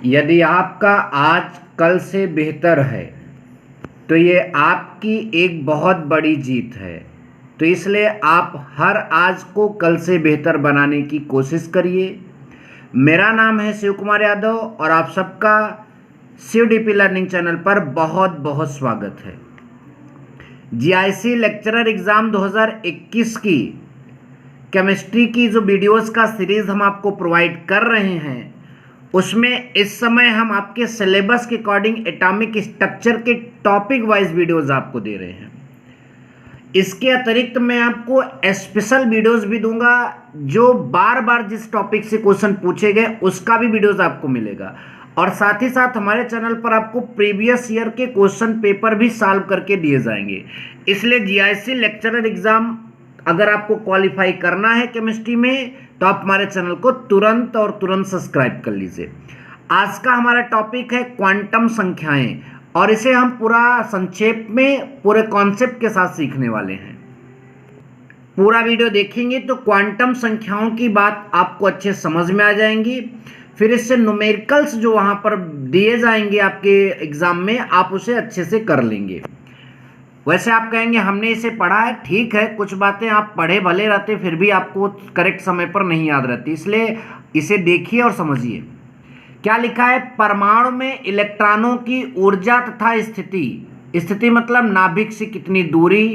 यदि आपका आज कल से बेहतर है तो ये आपकी एक बहुत बड़ी जीत है। तो इसलिए आप हर आज को कल से बेहतर बनाने की कोशिश करिए। मेरा नाम है शिव कुमार यादव और आप सबका शिव डीपी लर्निंग चैनल पर बहुत बहुत स्वागत है। जीआईसी लेक्चरर एग्ज़ाम 2021 की केमिस्ट्री की जो वीडियोस का सीरीज़ हम आपको प्रोवाइड कर रहे हैं उसमें इस समय हम आपके सिलेबस के अकॉर्डिंग एटॉमिक स्ट्रक्चर के टॉपिक वाइज वीडियोस आपको दे रहे हैं। इसके अतिरिक्त मैं आपको स्पेशल वीडियोस भी दूंगा जो बार बार जिस टॉपिक से क्वेश्चन पूछे गए उसका भी वीडियोस आपको मिलेगा और साथ ही साथ हमारे चैनल पर आपको प्रीवियस ईयर के क्वेश्चन पेपर भी सॉल्व करके दिए जाएंगे। इसलिए जीआईसी लेक्चरर एग्जाम अगर आपको क्वालिफाई करना है केमिस्ट्री में तो आप हमारे चैनल को तुरंत सब्सक्राइब कर लीजिए। आज का हमारा टॉपिक है क्वांटम संख्याएं और इसे हम पूरा संक्षेप में पूरे कॉन्सेप्ट के साथ सीखने वाले हैं। पूरा वीडियो देखेंगे तो क्वांटम संख्याओं की बात आपको अच्छे समझ में आ जाएंगी। फिर इससे न्यूमेरिकल्स जो वहाँ पर दिए जाएंगे आपके एग्जाम में आप उसे अच्छे से कर लेंगे। वैसे आप कहेंगे हमने इसे पढ़ा है, ठीक है, कुछ बातें आप पढ़े भले रहते फिर भी आपको करेक्ट समय पर नहीं याद रहती, इसलिए इसे देखिए और समझिए। क्या लिखा है? परमाणु में इलेक्ट्रॉनों की ऊर्जा तथा स्थिति मतलब नाभिक से कितनी दूरी,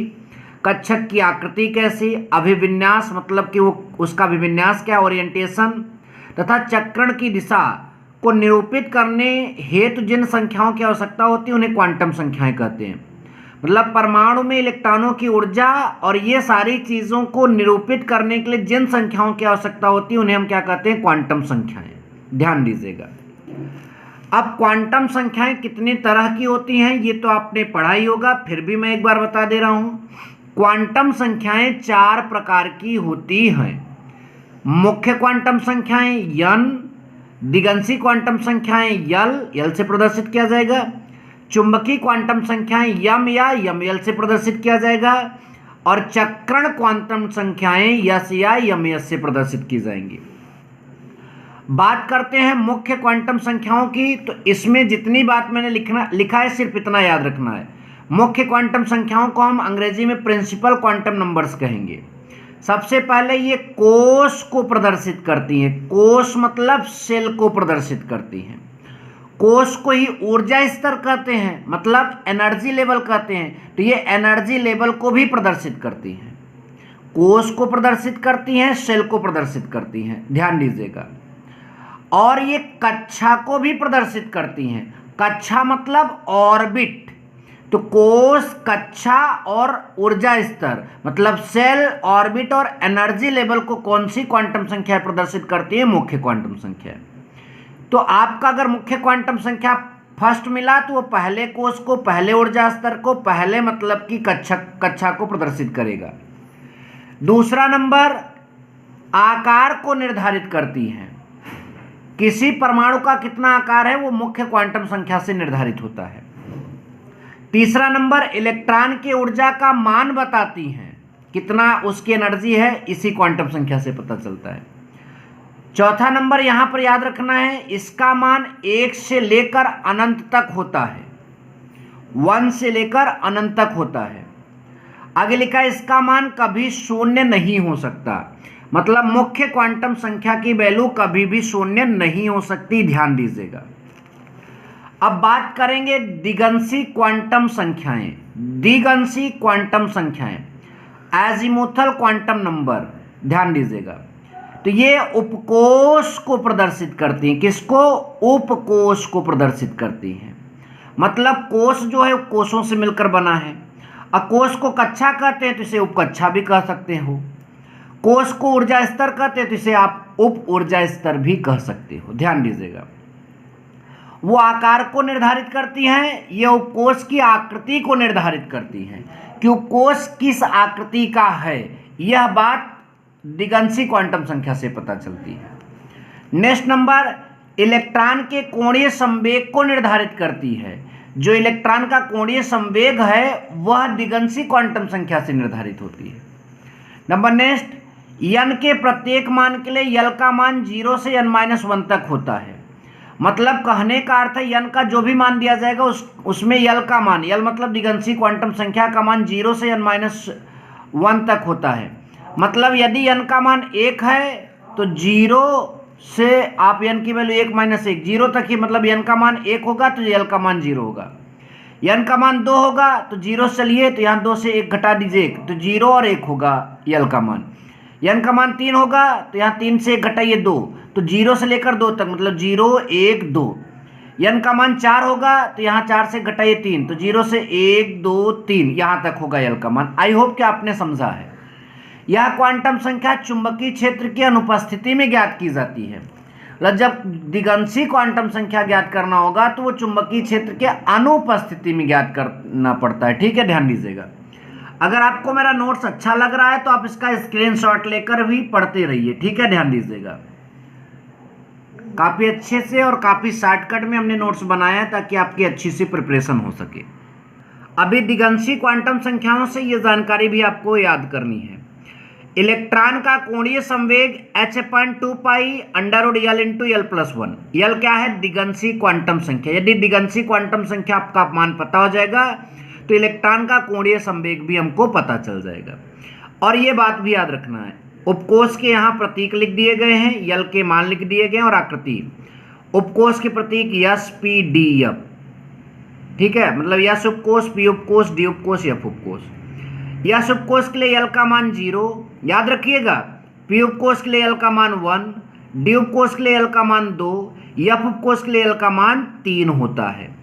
कक्षक की आकृति कैसी, अभिविन्यास मतलब कि वो उसका अभिविन्यास क्या, ओरिएंटेशन तथा चक्रण की दिशा को निरूपित करने हेतु जिन संख्याओं की आवश्यकता होती है उन्हें क्वांटम संख्याएं कहते हैं। मतलब परमाणु में इलेक्ट्रॉनों की ऊर्जा और ये सारी चीज़ों को निरूपित करने के लिए जिन संख्याओं की आवश्यकता होती है उन्हें हम क्या कहते हैं? क्वांटम संख्याएं। ध्यान दीजिएगा। अब क्वांटम संख्याएं कितनी तरह की होती हैं ये तो आपने पढ़ा ही होगा, फिर भी मैं एक बार बता दे रहा हूं। क्वांटम संख्याएं 4 प्रकार की होती हैं। मुख्य क्वांटम संख्याएं n, दिगंशी क्वांटम संख्याएं l से प्रदर्शित किया जाएगा, चुंबकीय क्वांटम संख्याएं यम या यम से प्रदर्शित किया जाएगा और चक्रण क्वांटम संख्याएं यस या यम से प्रदर्शित की जाएंगी। बात करते हैं मुख्य क्वांटम संख्याओं की, तो इसमें जितनी बात मैंने लिखा है सिर्फ इतना याद रखना है। मुख्य क्वांटम संख्याओं को हम अंग्रेजी में प्रिंसिपल क्वांटम नंबर्स कहेंगे। सबसे पहले ये कोष को प्रदर्शित करती हैं। कोष मतलब सेल को प्रदर्शित करती हैं। कोष को ही ऊर्जा स्तर कहते हैं, मतलब एनर्जी लेवल कहते हैं, तो ये एनर्जी लेवल को भी प्रदर्शित करती हैं। कोष को प्रदर्शित करती हैं, सेल को प्रदर्शित करती हैं, ध्यान दीजिएगा। और ये कक्षा को भी प्रदर्शित करती हैं। कक्षा मतलब ऑर्बिट, तो कोष, कक्षा और ऊर्जा स्तर मतलब सेल, ऑर्बिट और एनर्जी लेवल को कौन सी क्वांटम संख्या प्रदर्शित करती है? मुख्य क्वांटम संख्या। तो आपका अगर मुख्य क्वांटम संख्या फर्स्ट मिला तो वो पहले कोष को, पहले ऊर्जा स्तर को, पहले मतलब कि कक्षा को प्रदर्शित करेगा। दूसरा नंबर आकार को निर्धारित करती है। किसी परमाणु का कितना आकार है वो मुख्य क्वांटम संख्या से निर्धारित होता है। तीसरा नंबर इलेक्ट्रॉन की ऊर्जा का मान बताती हैं, कितना उसकी एनर्जी है, इसी क्वांटम संख्या से पता चलता है। चौथा नंबर यहां पर याद रखना है, इसका मान 1 से लेकर अनंत तक होता है। 1 से लेकर अनंत तक होता है। आगे लिखा है इसका मान कभी शून्य नहीं हो सकता, मतलब मुख्य क्वांटम संख्या की वैल्यू कभी भी शून्य नहीं हो सकती, ध्यान दीजिएगा। अब बात करेंगे दिगंशी क्वांटम संख्याएं। दिगंशी क्वांटम संख्याएं एजीमुथल क्वांटम नंबर, ध्यान दीजिएगा। तो ये उपकोष को प्रदर्शित करती हैं। किसको? उपकोष को प्रदर्शित करती हैं। मतलब कोष जो है कोषों से मिलकर बना है। और कोष को कक्षा कहते हैं तो इसे उपकक्षा भी कह सकते हो। कोष को ऊर्जा स्तर कहते हैं तो इसे आप उप ऊर्जा स्तर भी कह सकते हो, ध्यान दीजिएगा। वो आकार को निर्धारित करती हैं, ये उपकोष की आकृति को निर्धारित करती हैं कि उपकोष किस आकृति का है। यह बात दिगंशी क्वांटम संख्या से पता चलती है। नेक्स्ट नंबर इलेक्ट्रॉन के कोणीय संवेग को निर्धारित करती है। जो इलेक्ट्रॉन का कोणीय संवेग है वह दिगंशी क्वांटम संख्या से निर्धारित होती है। नंबर नेक्स्ट n के प्रत्येक मान के लिए l का मान 0 से n-1 तक होता है। मतलब कहने का अर्थ है n का जो भी मान दिया जाएगा उसमें l का मान, l मतलब दिगंशी क्वांटम संख्या का मान 0 से n-1 तक होता है। मतलब यदि n का मान 1 है तो 0 से आप n की वैल्यू 1-1 0 तक ही, मतलब n का मान 1 होगा तो l का मान 0 होगा। n का मान 2 होगा तो 0 से चलिए तो यहाँ 2 से 1 घटा दीजिए तो 0 और 1 होगा l का मान। n का मान 3 होगा तो यहाँ 3 से 1 घटाइए 2 तो 0 से लेकर 2 तक, मतलब 0 1 2। n का मान 4 होगा तो यहाँ 4 से घटाइए 3 तो 0 से 1 2 3 यहाँ तक होगा l का मान। आई होप कि आपने समझा है। यह क्वांटम संख्या चुंबकीय क्षेत्र की अनुपस्थिति में ज्ञात की जाती है। मतलब जब दिगंशी क्वांटम संख्या ज्ञात करना होगा तो वो चुंबकीय क्षेत्र के अनुपस्थिति में ज्ञात करना पड़ता है। ठीक है, ध्यान दीजिएगा। अगर आपको मेरा नोट्स अच्छा लग रहा है तो आप इसका स्क्रीनशॉट लेकर भी पढ़ते रहिए। ठीक है, ध्यान दीजिएगा। काफ़ी अच्छे से और काफ़ी शॉर्टकट में हमने नोट्स बनाया है ताकि आपकी अच्छी सी प्रिपरेशन हो सके। अभी दिगंशी क्वांटम संख्याओं से ये जानकारी भी आपको याद करनी है। इलेक्ट्रॉन का कोणीय संवेग h/2 पाई √L × L+1। L क्या है? दिगंशी क्वांटम संख्या। यदि दिगंशी क्वांटम संख्या आपका मान पता हो जाएगा तो इलेक्ट्रॉन का कोणीय संवेग भी हमको पता चल जाएगा। और ये बात भी याद रखना है, उपकोष के यहाँ प्रतीक लिख दिए गए हैं, L के मान लिख दिए गए हैं और आकृति। उपकोष के प्रतीक S P D F। ठीक है, मतलब S उपकोष, P उपकोष, D उपकोष, F उपकोष। S उपकोष के लिए L का मान 0 याद रखिएगा, P उपकोष के लिए L का मान 1, D उपकोष के लिए L का मान 2, F उपकोष के लिए L का मान 3 होता है।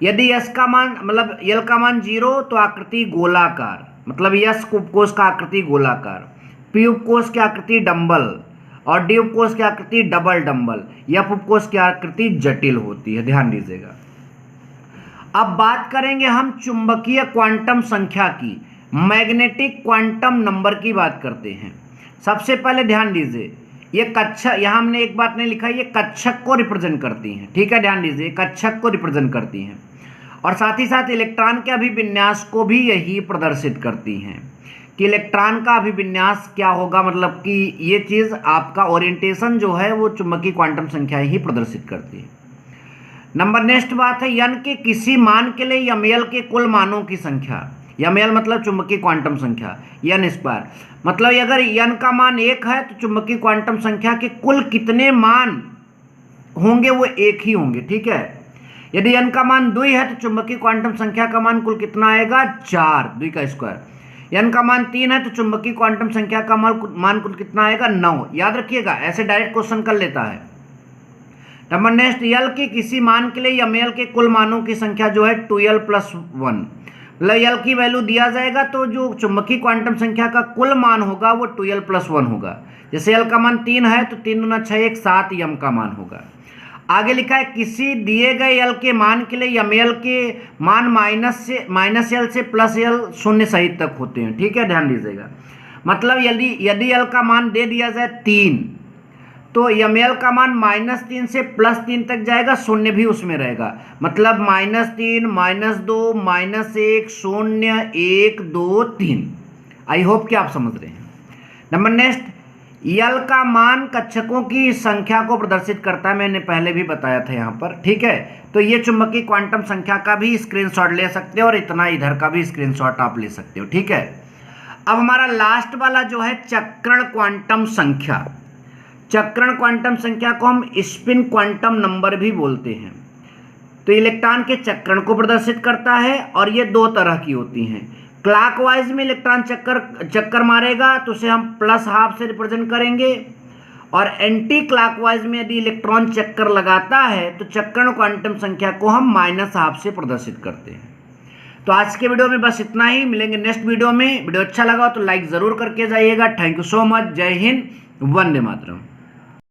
यदि S का मान मतलब L का मान 0 तो आकृति गोलाकार, मतलब S उपकोष का आकृति गोलाकार, P उपकोष की आकृति डंबल और D उपकोष की आकृति डबल डंबल, F उपकोष की आकृति जटिल होती है। ध्यान दीजिएगा। अब बात करेंगे हम चुंबकीय क्वांटम संख्या की, मैग्नेटिक क्वांटम नंबर की बात करते हैं। सबसे पहले ध्यान दीजिए, ये कक्षक, यहाँ हमने एक बात नहीं लिखा, ये कक्षक को रिप्रेजेंट करती हैं। ठीक है, ध्यान दीजिए, कक्षक को रिप्रेजेंट करती हैं और साथ ही साथ इलेक्ट्रॉन के अभिविन्यास को भी यही प्रदर्शित करती हैं कि इलेक्ट्रॉन का अभिविन्यास क्या होगा। मतलब कि ये चीज़ आपका ओरिएंटेशन जो है वो चुंबकीय क्वांटम संख्या ही प्रदर्शित करती है। नंबर नेक्स्ट बात है, n के किसी मान के लिए ml के कुल मानों की संख्या। ml मतलब चुंबकीय क्वांटम संख्या, n²। मतलब अगर n का मान 1 है तो चुंबकीय क्वांटम संख्या के कुल कितने मान होंगे? वो 1 ही होंगे। ठीक है, यदि n का मान 2 है तो चुंबकीय क्वांटम संख्या का मान कुल कितना आएगा? 4, 2 का स्क्वायर। n का मान 3 है तो चुंबकीय क्वांटम संख्या का मान कुल कितना आएगा? 9। याद रखिएगा, ऐसे डायरेक्ट क्वेश्चन कर लेता है। नंबर नेक्स्ट, L के किसी मान के लिए ml के कुल मानों की संख्या जो है 2l+1। मतलब L की वैल्यू दिया जाएगा तो जो चुंबकीय क्वांटम संख्या का कुल मान होगा वो 2l+1 होगा। जैसे L का मान 3 है तो 3 × 6 = 7 m का मान होगा। आगे लिखा है, किसी दिए गए L के मान के लिए ml के मान -L से +L शून्य सहित तक होते हैं। ठीक है, ध्यान दीजिएगा। मतलब यदि L का मान दे दिया जाए 3 तो ml का मान -3 से +3 तक जाएगा, शून्य भी उसमें रहेगा। मतलब -3 -2 -1 0 1 2 3। आई होप कि आप समझ रहे हैं। नंबर नेक्स्ट, L का मान कक्षकों की संख्या को प्रदर्शित करता है, मैंने पहले भी बताया था यहाँ पर। ठीक है, तो ये चुंबकीय क्वांटम संख्या का भी स्क्रीनशॉट ले सकते हो और इतना इधर का भी स्क्रीनशॉट आप ले सकते हो। ठीक है, अब हमारा लास्ट वाला जो है चक्रण क्वांटम संख्या। चक्रण क्वांटम संख्या को हम स्पिन क्वांटम नंबर भी बोलते हैं। तो इलेक्ट्रॉन के चक्रण को प्रदर्शित करता है और ये 2 तरह की होती हैं। क्लॉकवाइज में इलेक्ट्रॉन चक्कर मारेगा तो उसे हम +½ से रिप्रेजेंट करेंगे, और एंटी क्लॉकवाइज में यदि इलेक्ट्रॉन चक्कर लगाता है तो चक्रण क्वांटम संख्या को हम -½ से प्रदर्शित करते हैं। तो आज के वीडियो में बस इतना ही, मिलेंगे नेक्स्ट वीडियो में। वीडियो अच्छा लगा तो लाइक ज़रूर करके जाइएगा। Thank you so much. जय हिंद, वंदे मातरम।